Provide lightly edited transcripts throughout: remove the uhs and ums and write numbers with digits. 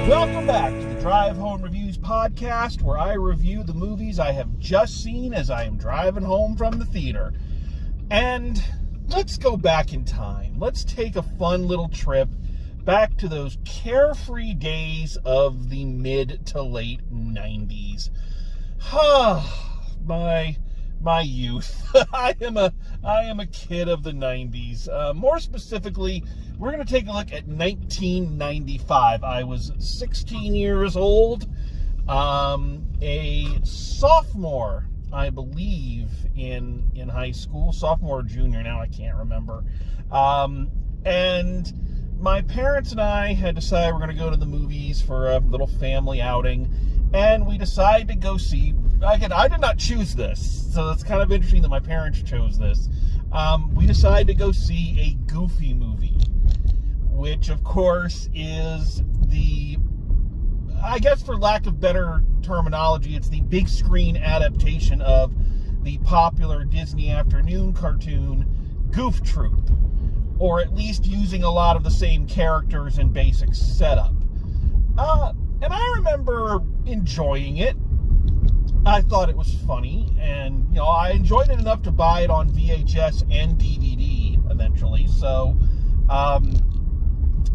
Welcome back to the Drive Home Reviews podcast, where I review the movies I have just seen as I am driving home from the theater. And let's go back in time. Let's take a fun little trip back to those carefree days of the mid to late 90s. My youth. I am a kid of the 90s. More specifically, we're going to take a look at 1995. I was 16 years old, a sophomore, I believe, in high school, sophomore or junior, now I can't remember. And my parents and I had decided we're going to go to the movies for a little family outing, and we decided to go see, again, I did not choose this, so it's kind of interesting that my parents chose this. We decided to go see a Goofy movie, which, of course, is the, I guess for lack of better terminology, it's the big screen adaptation of the popular Disney afternoon cartoon Goof Troop, or at least using a lot of the same characters and basic setup. And I remember enjoying it. I thought it was funny, and I enjoyed it enough to buy it on VHS and DVD eventually, so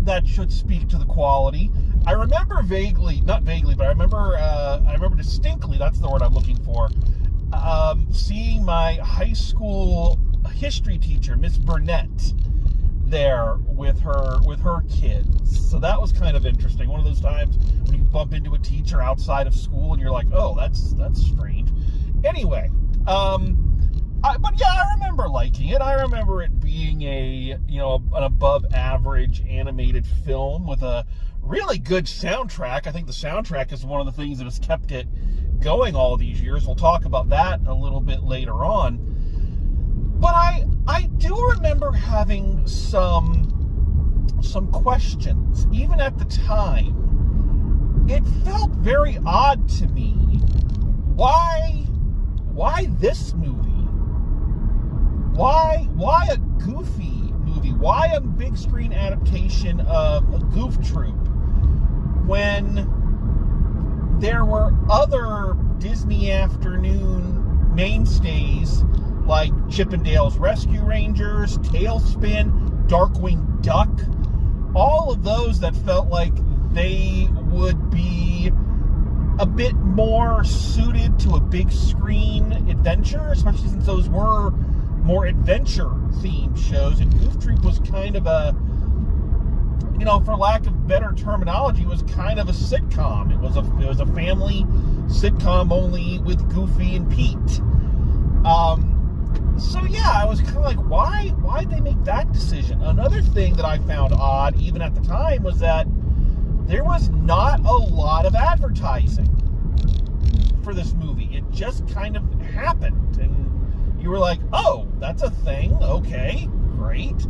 that should speak to the quality. I remember I remember distinctly, that's the word I'm looking for, seeing my high school history teacher, Miss Burnett, there with her kids. So that was kind of interesting. One of those times when you bump into a teacher outside of school and you're like, oh, that's strange. Anyway, but yeah, I remember liking it. I remember it being an above average animated film with a really good soundtrack. I think the soundtrack is one of the things that has kept it going all these years. We'll talk about that a little bit later on. But I do remember having some questions, even at the time. It felt very odd to me. Why this movie? Why a Goofy movie? Why a big screen adaptation of a Goof Troop when there were other Disney afternoon mainstays like Chip 'n Dale's Rescue Rangers, Tailspin, Darkwing Duck, all of those that felt like they would be a bit more suited to a big screen adventure, especially since those were more adventure-themed shows, and Goof Troop was kind of a, for lack of better terminology, was kind of a sitcom. It was a family sitcom, only with Goofy and Pete. So yeah, I was kind of like, why'd they make that decision? Another thing that I found odd, even at the time, was that there was not a lot of advertising for this movie. It just kind of happened, and you were like, oh, that's a thing, okay, great.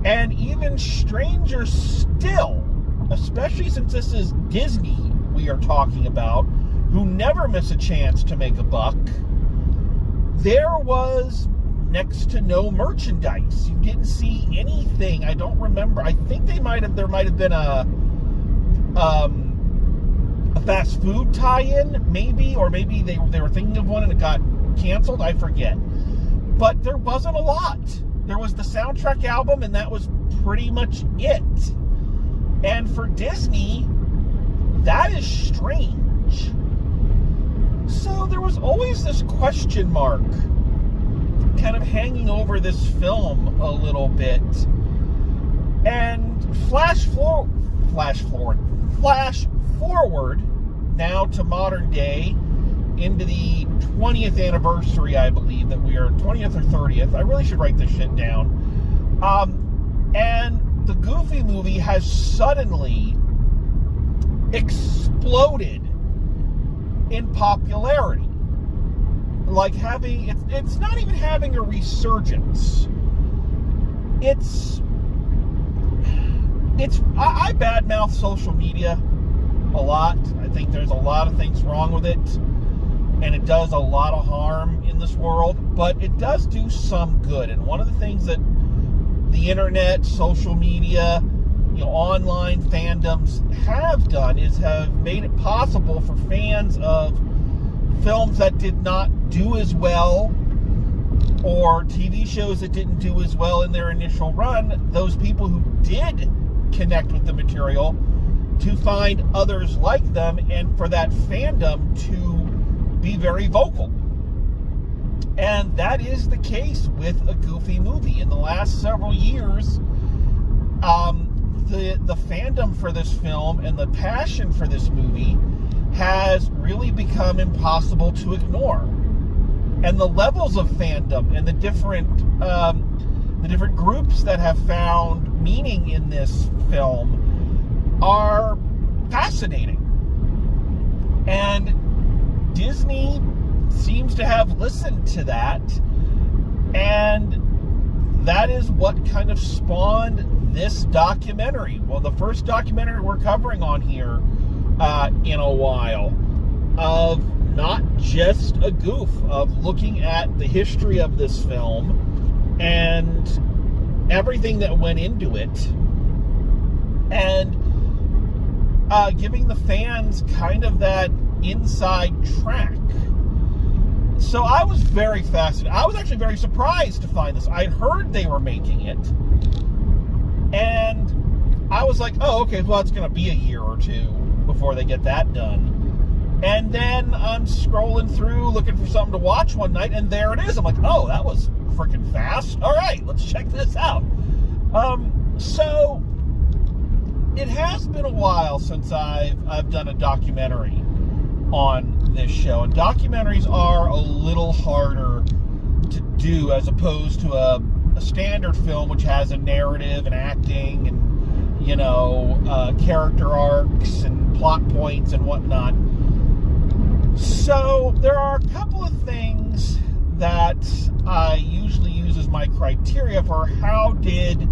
And even stranger still, especially since this is Disney we are talking about, who never miss a chance to make a buck, there was next to no merchandise. You didn't see anything. I don't remember. I think there might have been a fast food tie-in, maybe, or maybe they were thinking of one and it got canceled. I forget. But there wasn't a lot. There was the soundtrack album, and that was pretty much it. And for Disney, that is strange. So there was always this question mark kind of hanging over this film a little bit. And flash forward now to modern day, into the 20th anniversary, I believe, that we are, 20th or 30th. I really should write this shit down. And the Goofy movie has suddenly exploded in popularity. Like it's not even having a resurgence. I badmouth social media a lot. I think there's a lot of things wrong with it, and it does a lot of harm in this world, but it does do some good. And one of the things that the internet, social media, online fandoms have done is have made it possible for fans of films that did not do as well, or TV shows that didn't do as well in their initial run, those people who did connect with the material, to find others like them, and for that fandom to be very vocal. And that is the case with a Goofy movie. In the last several years, the fandom for this film and the passion for this movie has really become impossible to ignore. And the levels of fandom and the different groups that have found meaning in this film are fascinating. And Disney seems to have listened to that, and that is what kind of spawned this documentary. Well, the first documentary we're covering on here in a while, of not just a goof, of looking at the history of this film and everything that went into it, and giving the fans kind of that inside track. So I was very fascinated. I was actually very surprised to find this. I'd heard they were making it, and I was like, oh, okay, well, it's going to be a year or two before they get that done. And then I'm scrolling through looking for something to watch one night, and there it is. I'm like, oh, that was freaking fast. All right, let's check this out. So it has been a while since I've done a documentary on this show, and documentaries are a little harder to do as opposed to a standard film, which has a narrative and acting and character arcs and plot points and whatnot. So there are a couple of things that I usually use as my criteria for how did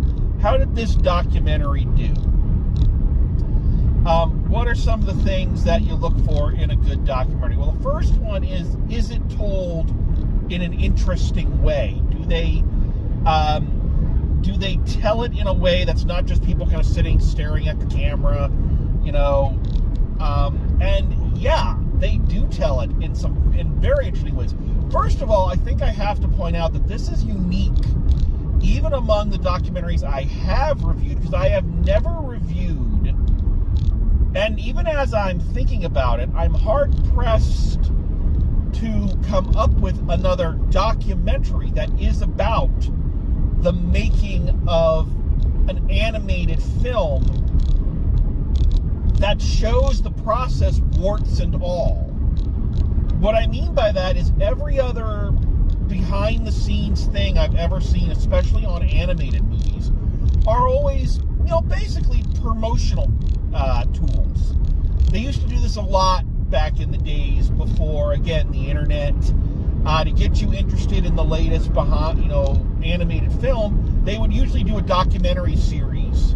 this documentary do. What are some of the things that you look for in a good documentary? Well, the first one is it told in an interesting way? Do they tell it in a way that's not just people kind of sitting, staring at the camera, and yeah, they do tell it in very interesting ways. First of all, I think I have to point out that this is unique, even among the documentaries I have reviewed, because I have never reviewed. And even as I'm thinking about it, I'm hard-pressed to come up with another documentary that is about the making of an animated film that shows the process, warts and all. What I mean by that is every other behind-the-scenes thing I've ever seen, especially on animated movies, are always, basically promotional tools. They used to do this a lot back in the days before, again, the internet. To get you interested in the latest animated film, they would usually do a documentary series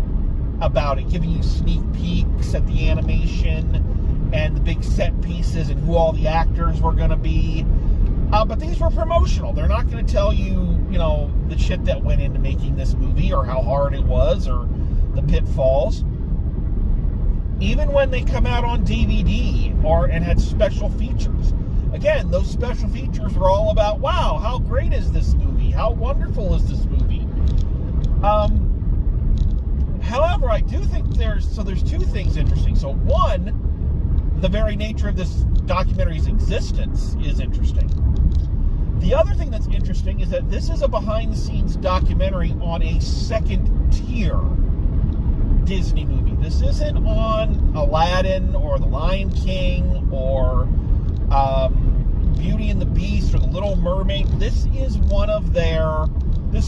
about it, giving you sneak peeks at the animation and the big set pieces and who all the actors were going to be. But these were promotional. They're not going to tell you, the shit that went into making this movie or how hard it was or the pitfalls. Even when they come out on DVD and had special features. Again, those special features were all about, wow, how great is this movie? How wonderful is this movie? However, I do think there's two things interesting. So one, the very nature of this documentary's existence is interesting. The other thing that's interesting is that this is a behind-the-scenes documentary on a second-tier Disney movie. This isn't on Aladdin or The Lion King or Beauty and the Beast or The Little Mermaid. This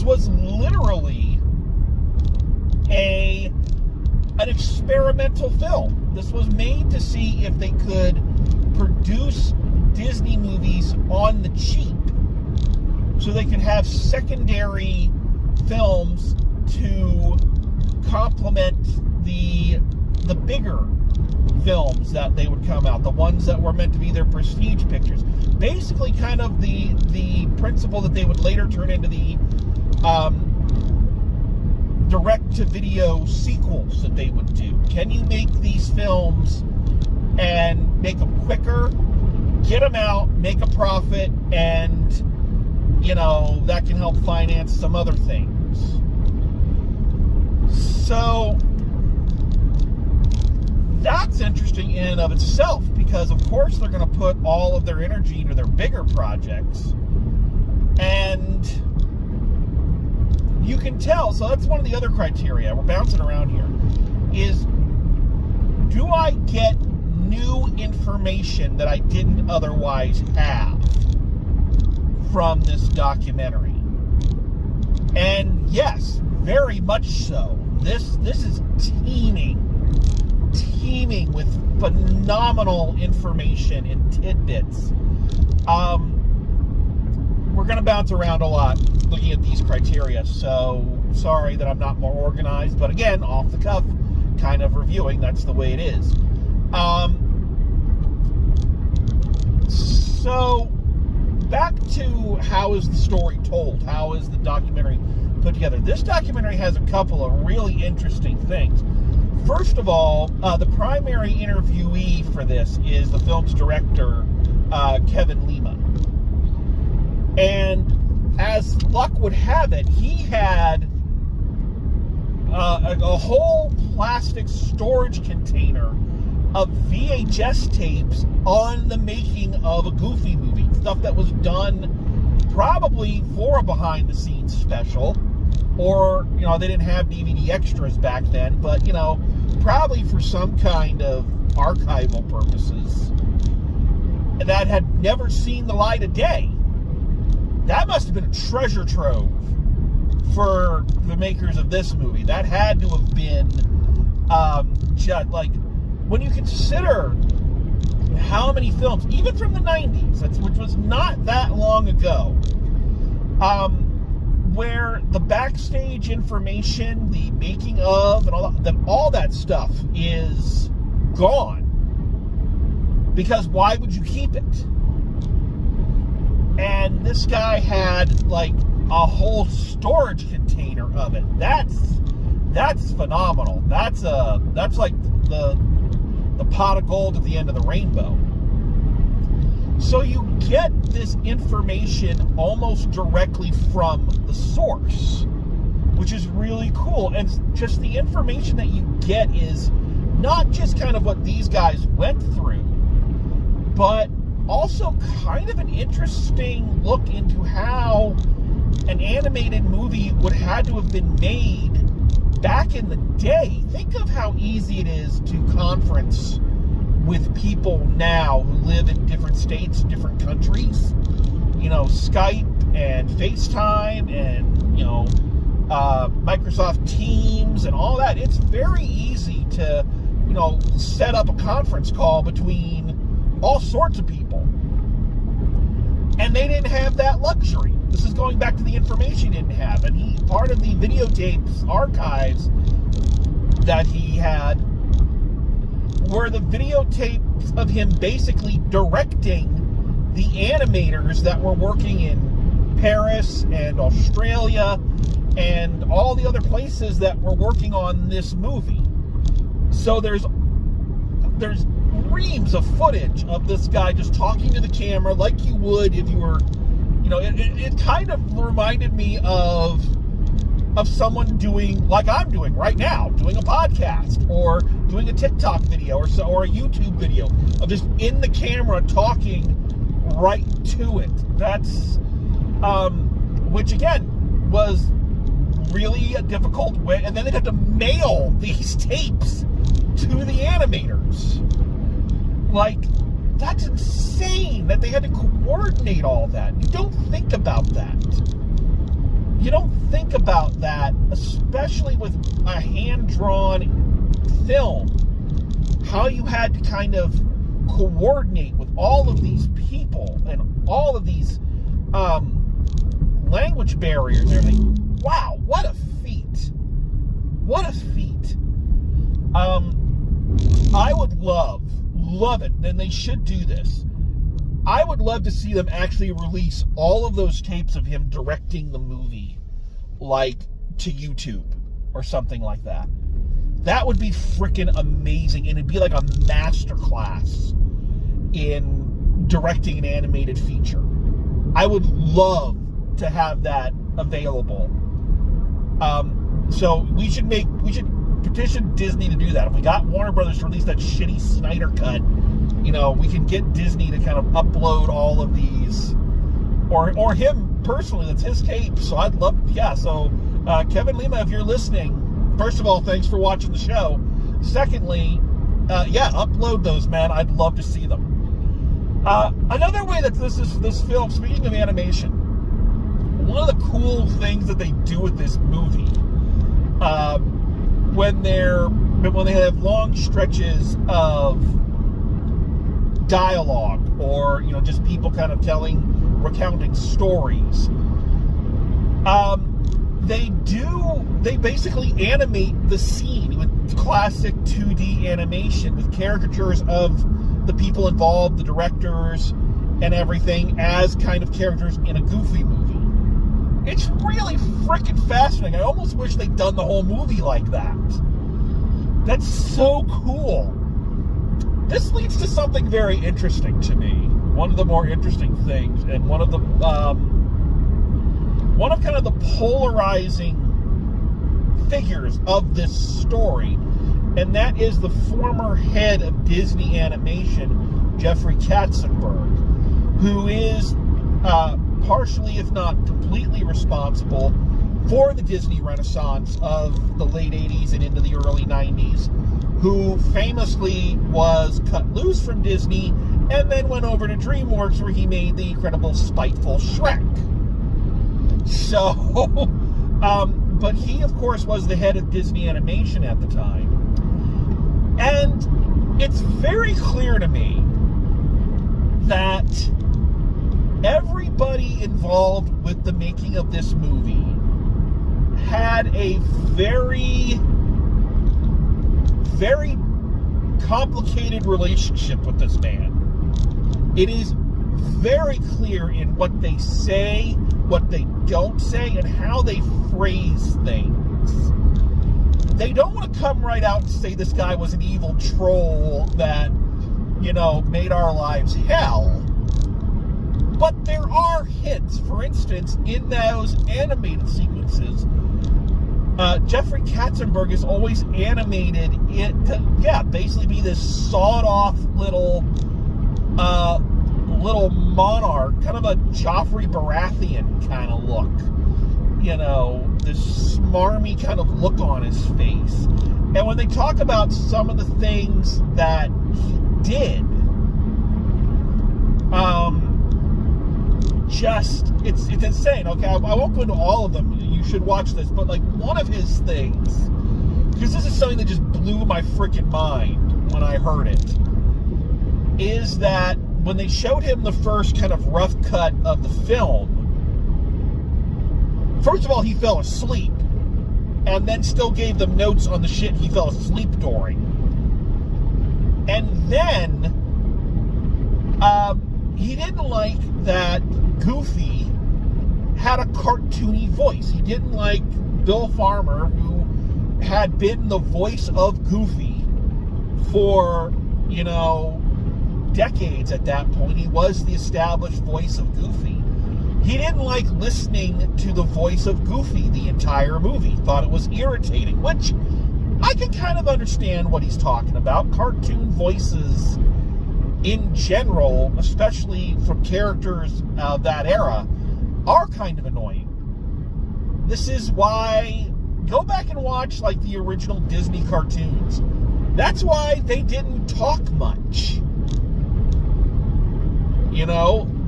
was literally an experimental film. This was made to see if they could produce Disney movies on the cheap so they could have secondary films to complement the bigger films that they would come out, the ones that were meant to be their prestige pictures. Basically kind of the principle that they would later turn into the direct-to-video sequels that they would do? Can you make these films and make them quicker, get them out, make a profit, and, that can help finance some other things? So, that's interesting in and of itself, because of course they're going to put all of their energy into their bigger projects. And you can tell, so that's one of the other criteria, we're bouncing around here, is do I get new information that I didn't otherwise have from this documentary? And yes, very much so. This is teeming with phenomenal information and tidbits. We're going to bounce around a lot looking at these criteria, so sorry that I'm not more organized, but again, off the cuff, kind of reviewing, that's the way it is. So, back to how is the story told? How is the documentary put together? This documentary has a couple of really interesting things. First of all, the primary interviewee for this is the film's director, Kevin Lima. And as luck would have it, he had a whole plastic storage container of VHS tapes on the making of a Goofy movie. Stuff that was done probably for a behind-the-scenes special, or, they didn't have DVD extras back then, but, probably for some kind of archival purposes that had never seen the light of day. That must have been a treasure trove for the makers of this movie. That had to have been, just like, when you consider how many films, even from the 90s, which was not that long ago, where the backstage information, the making of, and all that stuff is gone. Because why would you keep it? And this guy had like a whole storage container of it. That's phenomenal. That's like the pot of gold at the end of the rainbow. So you get this information almost directly from the source, which is really cool. And just the information that you get is not just kind of what these guys went through, but also kind of an interesting look into how an animated movie would have to have been made back in the day. Think of how easy it is to conference with people now who live in different states, different countries. Skype and FaceTime and, Microsoft Teams and all that. It's very easy to, set up a conference call between all sorts of people. And they didn't have that luxury. This is going back to the information he didn't have. And part of the videotapes archives that he had were the videotapes of him basically directing the animators that were working in Paris and Australia and all the other places that were working on this movie. So there's reams of footage of this guy just talking to the camera like you would if you were, it kind of reminded me of someone doing, like I'm doing right now, doing a podcast or doing a TikTok video or a YouTube video of just in the camera talking right to it. That's, which again was really a difficult way. And then they'd have to mail these tapes to the animators. Like, that's insane that they had to coordinate all that. You don't think about that. You don't think about that, especially with a hand-drawn film. How you had to kind of coordinate with all of these people and all of these language barriers and everything. Wow, what a feat. What a feat. I would love it, and they should do this. I would love to see them actually release all of those tapes of him directing the movie, like, to YouTube or something like that. That would be freaking amazing, and it'd be like a masterclass in directing an animated feature. I would love to have that available. So we should petition Disney to do that. If we got Warner Brothers to release that shitty Snyder cut, we can get Disney to kind of upload all of these, or him personally. That's his tape. So I'd love, So Kevin Lima, if you're listening, first of all, thanks for watching the show. Secondly, upload those, man. I'd love to see them. Another way that this film, speaking of animation, one of the cool things that they do with this movie, when they have long stretches of dialogue, or just people kind of recounting stories, they basically animate the scene with classic 2D animation, with caricatures of the people involved, the directors and everything, as kind of characters in a Goofy movie. It's really freaking fascinating. I almost wish they'd done the whole movie like that. That's so cool. This leads to something very interesting to me. One of the more interesting things, and one of kind of the polarizing figures of this story, and that is the former head of Disney Animation, Jeffrey Katzenberg, who is partially, if not completely, responsible for the Disney Renaissance of the late 80s and into the early 90s, who famously was cut loose from Disney and then went over to DreamWorks, where he made the incredible Spiteful Shrek. So, but he, of course, was the head of Disney Animation at the time. And it's very clear to me that everybody involved with the making of this movie had a very, very complicated relationship with this man. It is very clear in what they say, what they don't say, and how they phrase things. They don't want to come right out and say this guy was an evil troll that, made our lives hell. But there are hints. For instance, in those animated sequences, Jeffrey Katzenberg is always animated to, basically be this sawed-off little monarch, kind of a Joffrey Baratheon kind of look. This smarmy kind of look on his face. And when they talk about some of the things that he did, it's insane. Okay, I won't go into all of them. You should watch this. But one of his things, because this is something that just blew my freaking mind when I heard it, is that when they showed him the first kind of rough cut of the film, first of all, he fell asleep, and then still gave them notes on the shit he fell asleep during. And then he didn't like that Goofy had a cartoony voice. He didn't like Bill Farmer, who had been the voice of Goofy for, decades at that point. He was the established voice of Goofy. He didn't like listening to the voice of Goofy the entire movie. Thought it was irritating, which I can kind of understand what he's talking about. Cartoon voices in general, especially from characters of that era, are kind of annoying. This is why, go back and watch the original Disney cartoons. That's why they didn't talk much.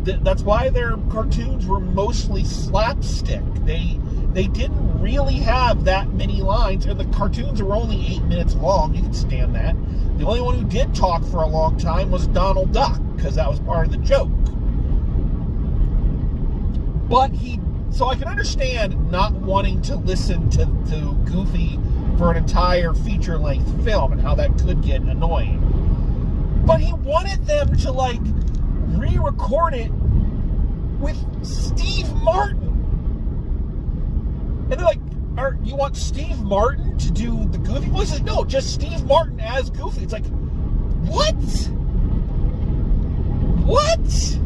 That's why their cartoons were mostly slapstick. They didn't really have that many lines, and the cartoons were only 8 minutes long. You can stand that. The only one who did talk for a long time was Donald Duck, because that was part of the joke. But so I can understand not wanting to listen to Goofy for an entire feature-length film and how that could get annoying. But he wanted them to, re-record it with Steve Martin. And they're like, you want Steve Martin to do the Goofy voices? No, just Steve Martin as Goofy. It's like, what? What?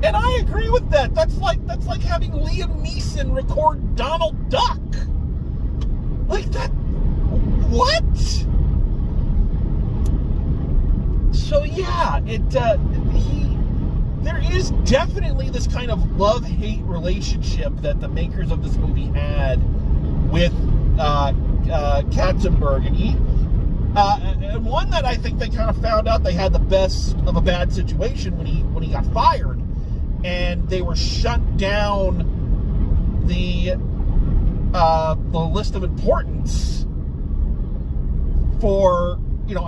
And I agree with that. That's like having Liam Neeson record Donald Duck. Like that. What? So yeah, there is definitely this kind of love-hate relationship that the makers of this movie had with Katzenberg, and one that I think they kind of found out they had the best of a bad situation when he got fired, and they were shut down the list of importance for,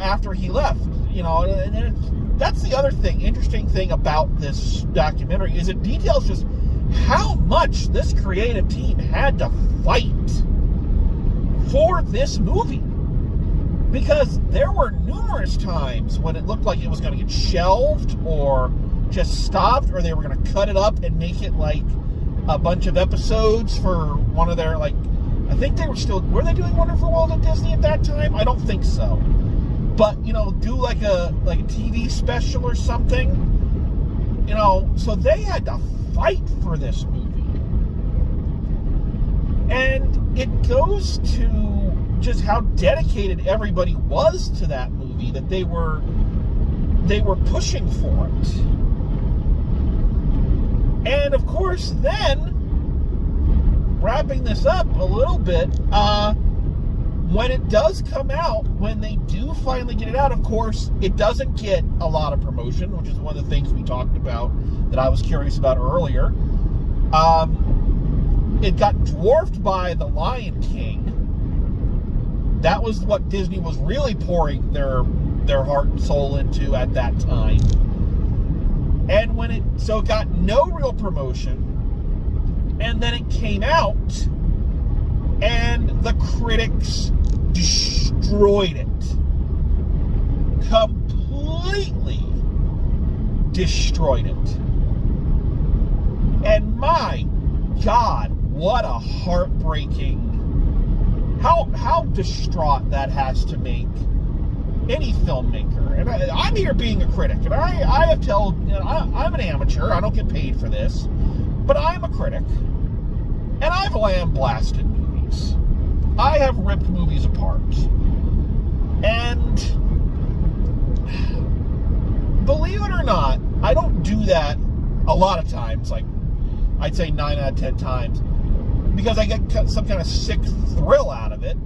after he left, and that's the other interesting thing about this documentary, is it details just how much this creative team had to fight for this movie. Because there were numerous times when it looked like it was going to get shelved or just stopped, or they were going to cut it up and make it like a bunch of episodes for one of their, like, I think they were they doing Wonderful World at Disney at that time? I don't think so. But, do like a TV special or something. So they had to fight for this movie. And it goes to just how dedicated everybody was to that movie, that they were pushing for it. And of course, then, wrapping this up a little bit, when it does come out, when they do finally get it out, of course, it doesn't get a lot of promotion, which is one of the things we talked about that I was curious about earlier. It got dwarfed by The Lion King. That was what Disney was really pouring their heart and soul into at that time. And so it got no real promotion, and then it came out, and the critics destroyed it. Completely destroyed it. And my God, what a heartbreaking, how distraught that has to make any filmmaker. And I'm here being a critic, and I have told, I'm an amateur, I don't get paid for this, but I'm a critic, and I've lambasted movies. I have ripped movies apart. And believe it or not, I don't do that a lot of times, like I'd say 9 out of 10 times, because I get some kind of sick thrill out of it.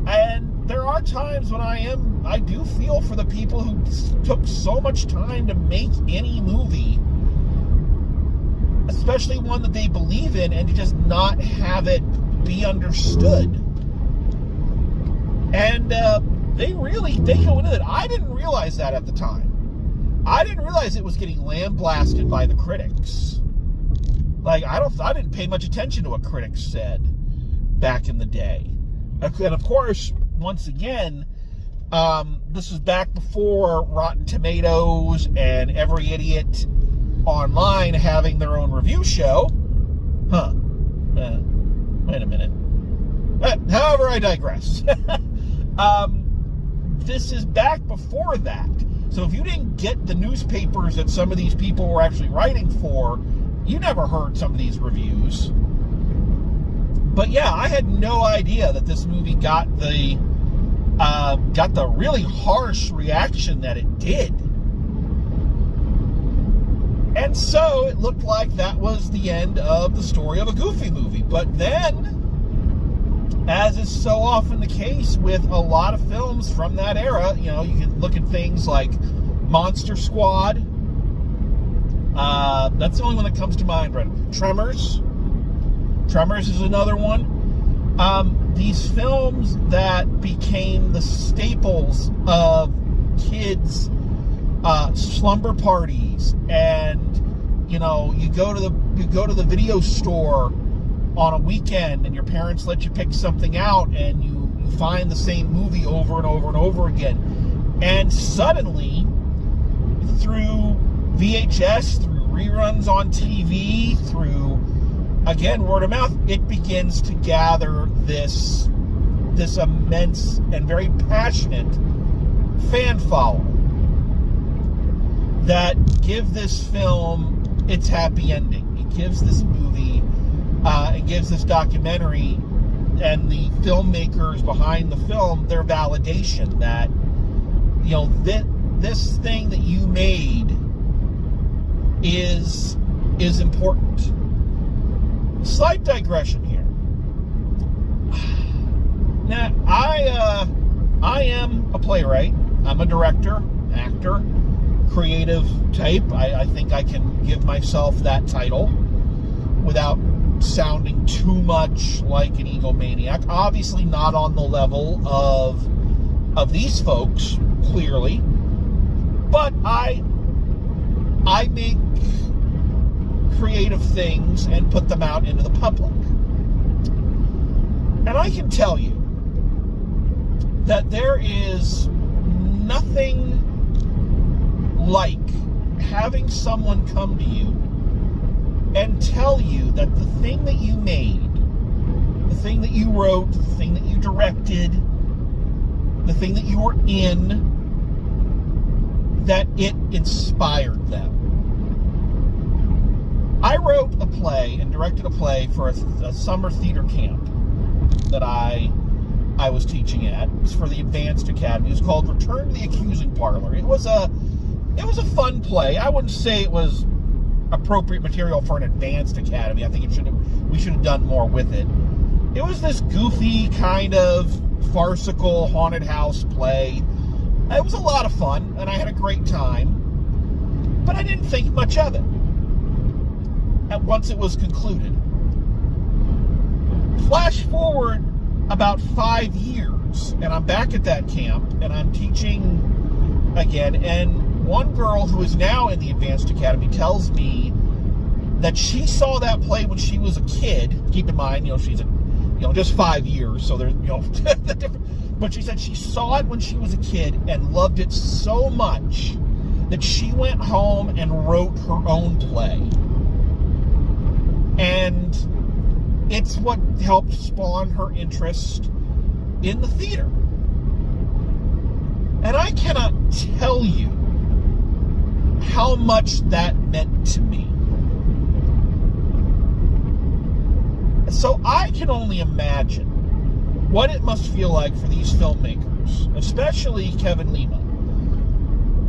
And there are times when I do feel for the people who took so much time to make any movie, especially one that they believe in, and to just not have it be understood. And they go into it. I didn't realize that at the time. I didn't realize it was getting lambasted by the critics. Like, I didn't pay much attention to what critics said back in the day. And of course, once again, this was back before Rotten Tomatoes and every idiot online having their own review show. Wait a minute. However, I digress. This is back before that. So if you didn't get the newspapers that some of these people were actually writing for, you never heard some of these reviews. But yeah, I had no idea that this movie got the really harsh reaction that it did. And so it looked like that was the end of the story of a Goofy movie. But then, as is so often the case with a lot of films from that era, you can look at things like Monster Squad. That's the only one that comes to mind right now. Tremors is another one. These films that became the staples of kids' slumber parties, and you go to the video store on a weekend, and your parents let you pick something out, and you find the same movie over and over and over again, and suddenly, through VHS, through reruns on TV, through again, word of mouth, it begins to gather this immense and very passionate fan following that give this film its happy ending. It gives this movie, it gives this documentary and the filmmakers behind the film their validation that, you know, this thing that you made is important. Slight digression here. Now, I am a playwright. I'm a director, actor, creative type. I think I can give myself that title without sounding too much like an egomaniac. Obviously not on the level of these folks, clearly. But I make creative things and put them out into the public. And I can tell you that there is nothing like having someone come to you and tell you that the thing that you made, the thing that you wrote, the thing that you directed, the thing that you were in, that it inspired them. I wrote a play and directed a play for a summer theater camp that I was teaching at. It was for the Advanced Academy. It was called Return to the Accusing Parlor. It was a fun play. I wouldn't say it was appropriate material for an Advanced Academy. I think we should have done more with it. It was this goofy kind of farcical haunted house play. It was a lot of fun, and I had a great time, but I didn't think much of it once it was concluded. Flash forward about 5 years, and I'm back at that camp, and I'm teaching again, and one girl who is now in the Advanced Academy tells me that she saw that play when she was a kid. Keep in mind, she's just 5 years, so there's, the different. But she said she saw it when she was a kid and loved it so much that she went home and wrote her own play. And it's what helped spawn her interest in the theater. And I cannot tell you how much that meant to me. So I can only imagine what it must feel like for these filmmakers, especially Kevin Lima,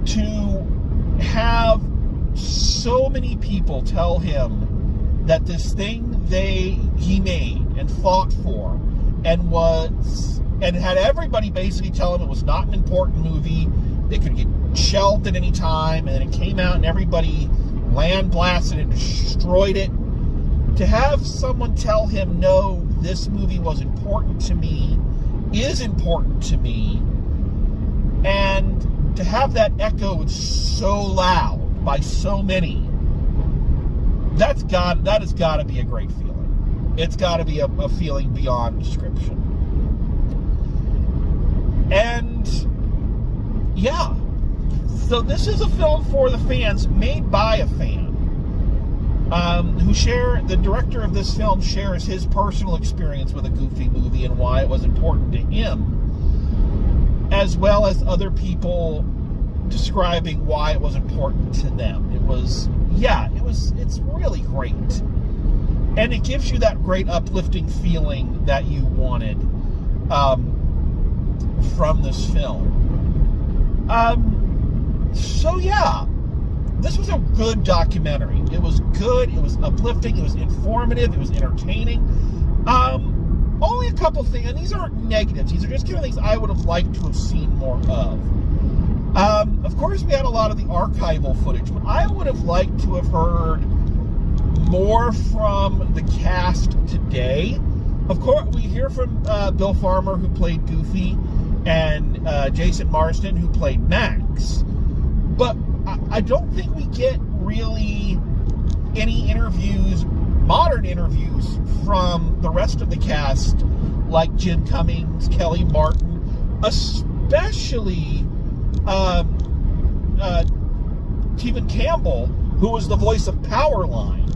to have so many people tell him that this thing he made and fought for and had everybody basically tell him it was not an important movie, they could get shelved at any time, and then it came out and everybody land blasted and destroyed it. To have someone tell him, no, this movie was important to me, is important to me, and to have that echoed so loud by so many, that has got to be a great feeling. It's got to be a feeling beyond description. And yeah, so this is a film for the fans, made by a fan, the director of this film shares his personal experience with a Goofy movie and why it was important to him, as well as other people describing why it was important to them. It's really great. And it gives you that great uplifting feeling that you wanted from this film. This was a good documentary. It was good, it was uplifting, it was informative, it was entertaining. Only a couple things, and these aren't negatives, these are just kind of things I would have liked to have seen more of. Of course, we had a lot of the archival footage, but I would have liked to have heard more from the cast today. Of course, we hear from Bill Farmer, who played Goofy, and Jason Marsden, who played Max. But I don't think we get really any interviews, modern interviews, from the rest of the cast, like Jim Cummings, Kelly Martin, especially Tevin Campbell, who was the voice of Powerline.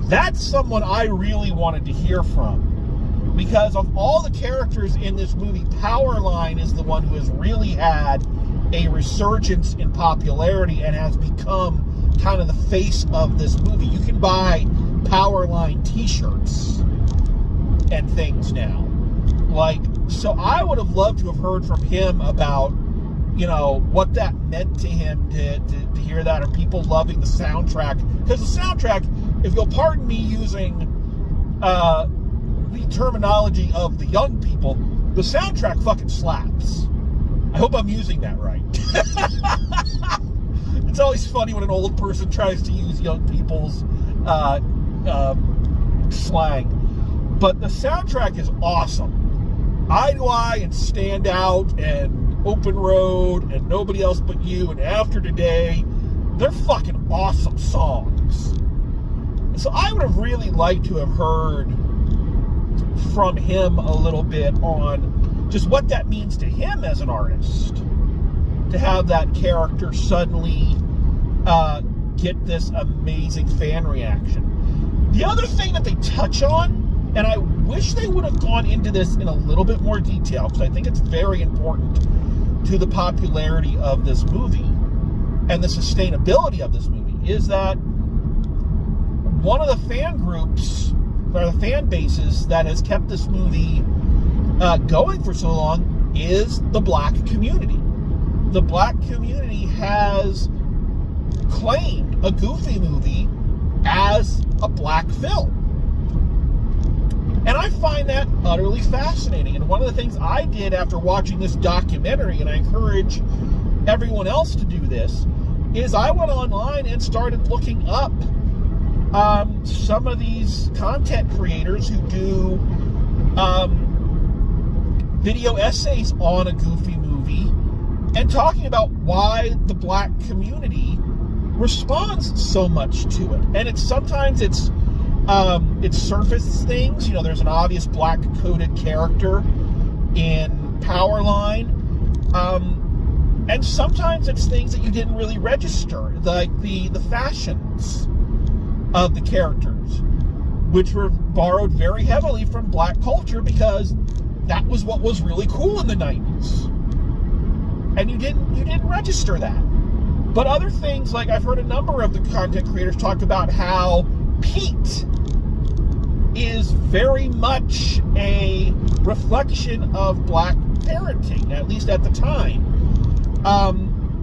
That's someone I really wanted to hear from. Because of all the characters in this movie, Powerline is the one who has really had a resurgence in popularity and has become kind of the face of this movie. You can buy Powerline t-shirts and things now. Like, so I would have loved to have heard from him about, you know, what that meant to him to hear that, or people loving the soundtrack. Because the soundtrack, if you'll pardon me using the terminology of the young people, the soundtrack fucking slaps. I hope I'm using that right. It's always funny when an old person tries to use young people's slang. But the soundtrack is awesome. Eye to Eye and Stand Out and Open Road and Nobody Else But You and After Today, they're fucking awesome songs. So I would have really liked to have heard from him a little bit on just what that means to him as an artist, to have that character suddenly get this amazing fan reaction. The other thing that they touch on, and I wish they would have gone into this in a little bit more detail, because I think it's very important to the popularity of this movie and the sustainability of this movie, is that one of the fan groups, or the fan bases that has kept this movie going for so long is the black community. The black community has claimed a Goofy movie as a black film. And I find that utterly fascinating. And one of the things I did after watching this documentary, and I encourage everyone else to do this, is I went online and started looking up some of these content creators who do video essays on a Goofy movie and talking about why the black community responds so much to it. And it's sometimes it's surface things. You know, there's an obvious black coded character in Powerline, and sometimes it's things that you didn't really register, like the fashions of the characters, which were borrowed very heavily from black culture because that was what was really cool in the 90s. And you didn't register that. But other things, like I've heard a number of the content creators talk about how Pete is very much a reflection of black parenting, at least at the time.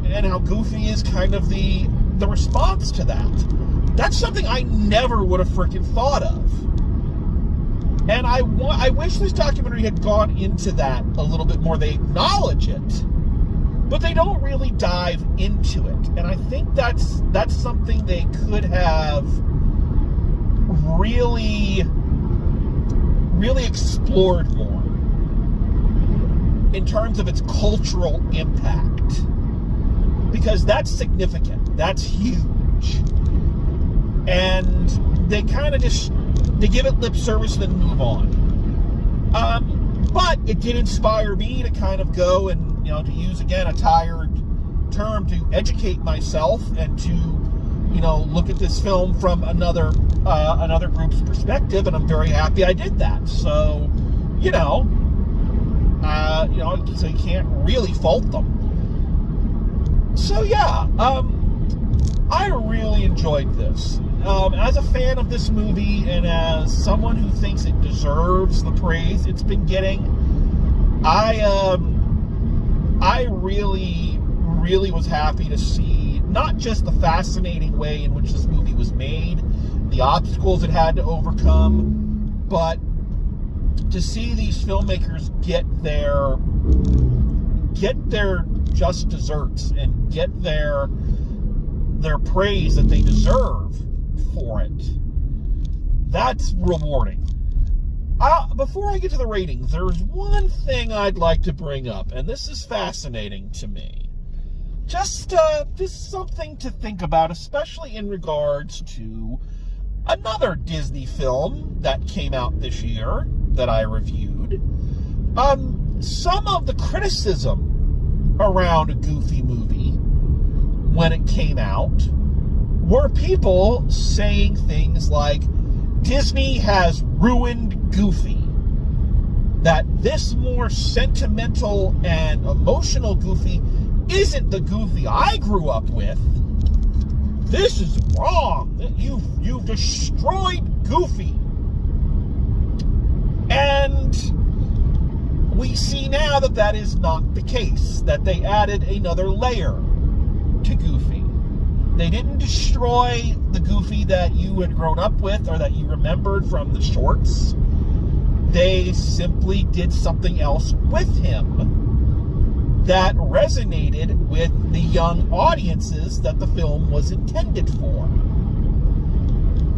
And how Goofy is kind of the response to that. That's something I never would have freaking thought of. And I wish this documentary had gone into that a little bit more. They acknowledge it, but they don't really dive into it. And I think that's something they could have really explored more in terms of its cultural impact. Because that's significant. That's huge. And they kind of they give it lip service and then move on. But it did inspire me to kind of go and, to use again a tired term, to educate myself and to, look at this film from another group's perspective, and I'm very happy I did that. So, so you can't really fault them. So yeah, I really enjoyed this. As a fan of this movie and as someone who thinks it deserves the praise it's been getting, I really, really was happy to see not just the fascinating way in which this movie was made, the obstacles it had to overcome, but to see these filmmakers get their just desserts and get their praise that they deserve for it. That's rewarding. Before I get to the ratings, there's one thing I'd like to bring up, and this is fascinating to me. Just something to think about, especially in regards to another Disney film that came out this year that I reviewed. Some of the criticism around a Goofy movie when it came out were people saying things like, Disney has ruined Goofy. That this more sentimental and emotional Goofy isn't the Goofy I grew up with. This is wrong. You've destroyed Goofy. And we see now that that is not the case, that they added another layer to Goofy. They didn't destroy the Goofy that you had grown up with or that you remembered from the shorts. They simply did something else with him that resonated with the young audiences that the film was intended for.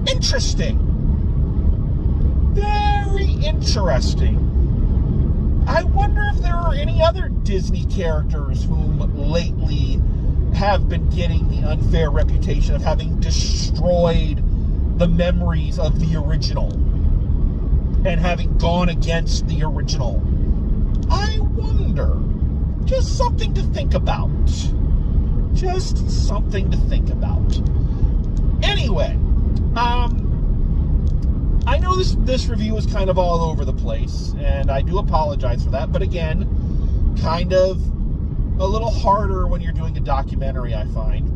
Interesting. Very interesting. I wonder if there are any other Disney characters whom lately have been getting the unfair reputation of having destroyed the memories of the original and having gone against the original. I wonder. Just something to think about. Just something to think about. Anyway, I know this review is kind of all over the place, and I do apologize for that, but again, kind of a little harder when you're doing a documentary, I find.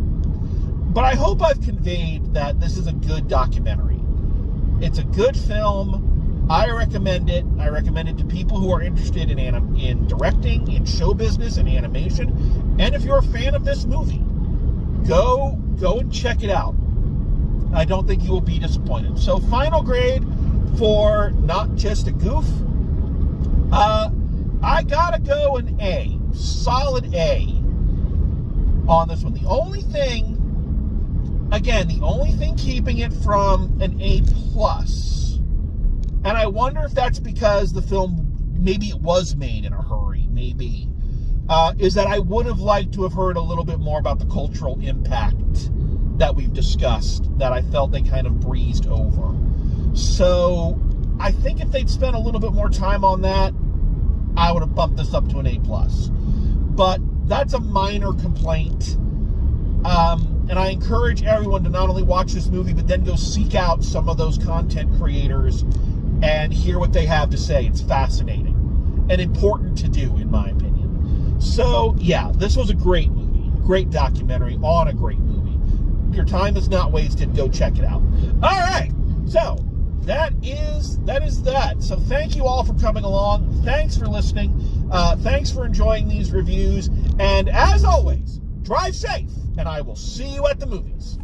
But I hope I've conveyed that this is a good documentary. It's a good film. I recommend it. I recommend it to people who are interested in directing, in show business, and animation. And if you're a fan of this movie, go and check it out. I don't think you will be disappointed. So, final grade for Not Just a Goof. I gotta go an A. Solid A on this one. The only thing keeping it from an A+, and I wonder if that's because the film, maybe it was made in a hurry, maybe, is that I would have liked to have heard a little bit more about the cultural impact that we've discussed, that I felt they kind of breezed over. So, I think if they'd spent a little bit more time on that, I would have bumped this up to an A+. But that's a minor complaint. And I encourage everyone to not only watch this movie, but then go seek out some of those content creators and hear what they have to say. It's fascinating and important to do, in my opinion. So, yeah, this was a great movie. Great documentary on a great movie. Your time is not wasted. Go check it out. All right. So, that is that. So, thank you all for coming along. Thanks for listening. Thanks for enjoying these reviews. And as always, drive safe, and I will see you at the movies.